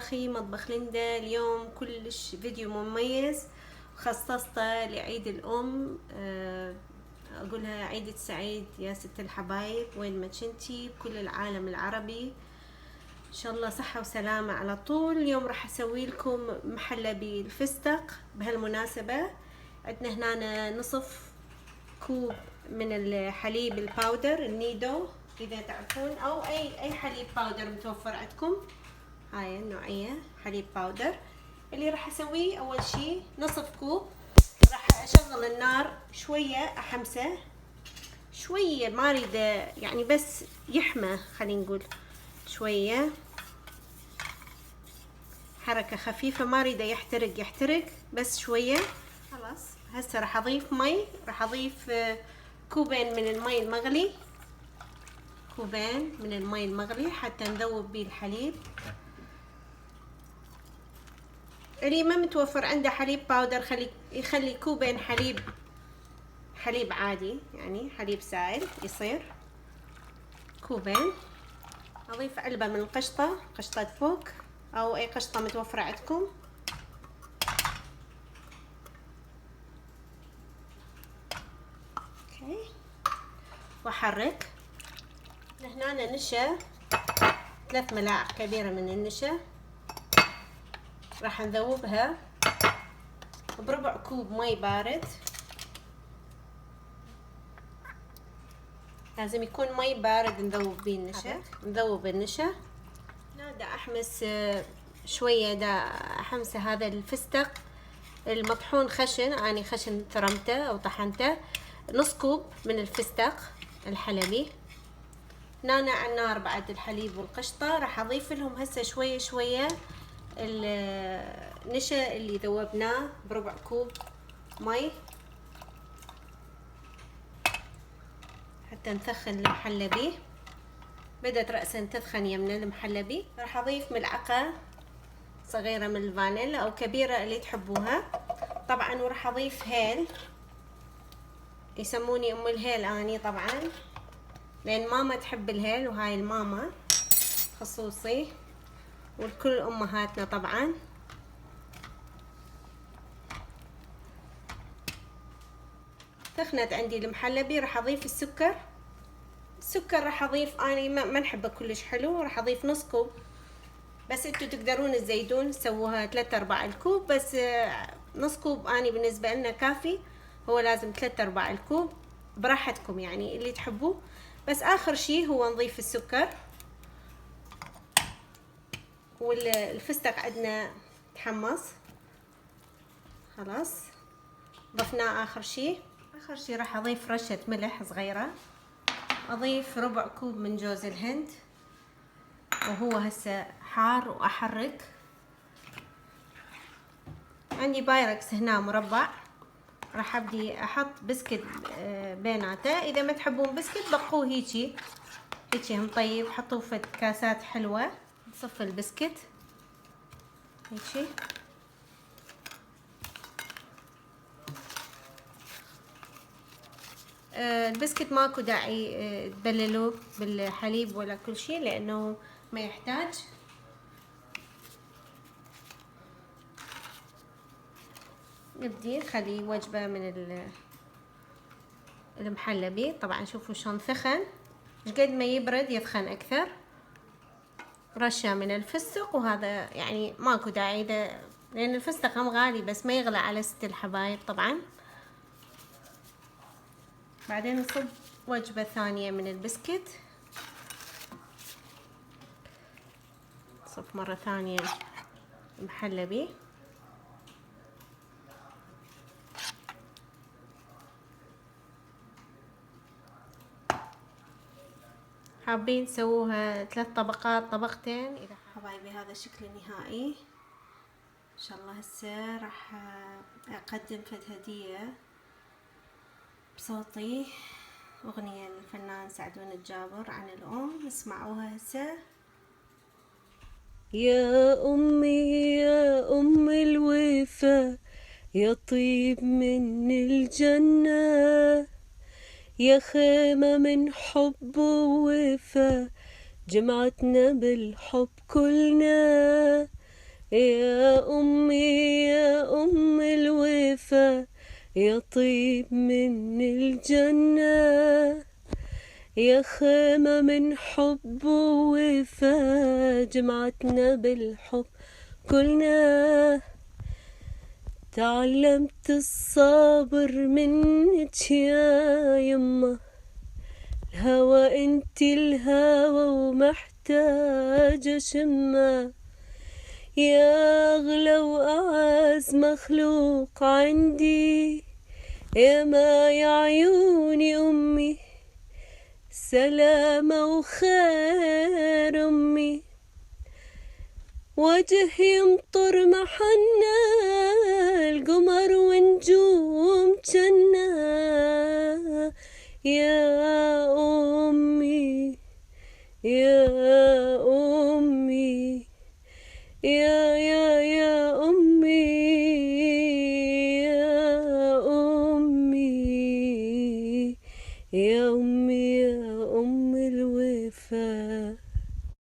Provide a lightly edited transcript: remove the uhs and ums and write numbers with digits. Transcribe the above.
مطبخي مطبخ ليندا. اليوم كلش فيديو مميز خصصته لعيد الأم. أقولها عيد سعيد يا ست الحبايب وين ما كنتي بكل العالم العربي، إن شاء الله صحة وسلامة على طول. اليوم راح أسوي لكم محلى بالفستق. بهالمناسبة عندنا هنا نصف كوب من الحليب الباودر النيدو إذا تعرفون، أو أي حليب باودر متوفر عندكم. هاي النوعية حليب باودر. اللي راح أسويه أول شي نصف كوب. راح أشغل النار شوية، أحمسه شوية، ما أريد يعني بس يحمى، خلينا نقول شوية حركة خفيفة، ما أريده يحترق بس شوية. خلاص هسه راح أضيف مي، راح أضيف كوبين من المي المغلي، كوبين من المي المغلي حتى نذوب بيه الحليب. اللي ما متوفر عنده حليب باودر يخلي كوبين حليب عادي، يعني حليب سائل يصير كوبين. اضيف علبة من القشطة، قشطة فوق او اي قشطة متوفرة عندكم. اوكي، واحرك. هنا نشا 3 ملاعق كبيرة من النشا، راح نذوبها بربع كوب مي بارد. لازم يكون مي بارد نذوب بيه النشا. نذوب النشا. دا احمس شوية، دا احمس هذا الفستق المطحون خشن، اني خشن ثرمته او طحنته. نص كوب من الفستق الحلبي. هنا على النار بعد الحليب والقشطة راح اضيف لهم هسه شوية شوية النشا اللي ذوبناه بربع كوب مي حتى نسخن المحلى بيه. بدأت رأسا تدخن يمنا المحلى بيه. راح اضيف ملعقة صغيرة من الفانيلا او كبيرة اللي تحبوها طبعا. وراح اضيف هيل، يسموني ام الهيل اني طبعا، لان ماما تحب الهيل، وهاي الماما خصوصي والكل امهاتنا طبعا. سخنت عندي المحلبي. راح اضيف السكر. راح اضيف اني ما نحبه كلش حلو، راح اضيف نص كوب بس. انتو تقدرون تزيدون تسووها 3/4 الكوب، بس نص كوب اني بالنسبة لنا كافي. هو لازم 3/4 الكوب براحتكم يعني اللي تحبوه. بس اخر شي هو نضيف السكر. والفستق عندنا تحمص خلاص، ضفناه اخر شي. راح اضيف رشة ملح صغيرة. اضيف ربع كوب من جوز الهند وهو هسه حار، واحرك. عندي بايركس هنا مربع، راح ابدي احط بسكت بيناته. اذا ما تحبون بسكت بقوه هيجي هم طيب، حطوه في كاسات حلوة. نصف البسكت هيجي. البسكت ماكو داعي تبللوه بالحليب ولا كل شيء لانه ما يحتاج. نبدي خلي وجبة من المحلبي. طبعا شوفوا شلون ثخن، قد ما يبرد يثخن اكثر. رشة من الفستق، وهذا يعني ماكو داعي لان الفستق هم غالي، بس ما يغلى على ست الحبايب طبعا. بعدين نصب وجبة ثانية من البسكت. نصب مرة ثانية محلبي. حابين تسووها 3 طبقات، طبقتين اذا حبايبي. هذا الشكل النهائي ان شاء الله. هسه راح اقدم فد هدية بصوتي، اغنية للفنان سعدون الجابر عن الام. اسمعوها هسه. يا أمي يا أم الوفا، يا طيب من الجنة، يا خيمة من حب ووفا، جمعتنا بالحب كلنا. يا أمي يا أم الوفا، يا طيب من الجنة، يا خيمة من حب ووفا، جمعتنا بالحب كلنا. تعلمت الصبر منك يا يمه، الهوى انت الهوى ومحتاجة شمه، يا أغلى وأعز مخلوق عندي، يا ما يا عيوني أمي، سلامة وخير أمي، وجه يمطر محنا القمر ونجوم جنة، يا أمي يا أمي، يا أمي، يا أمي، يا أمي يا أم الوفا.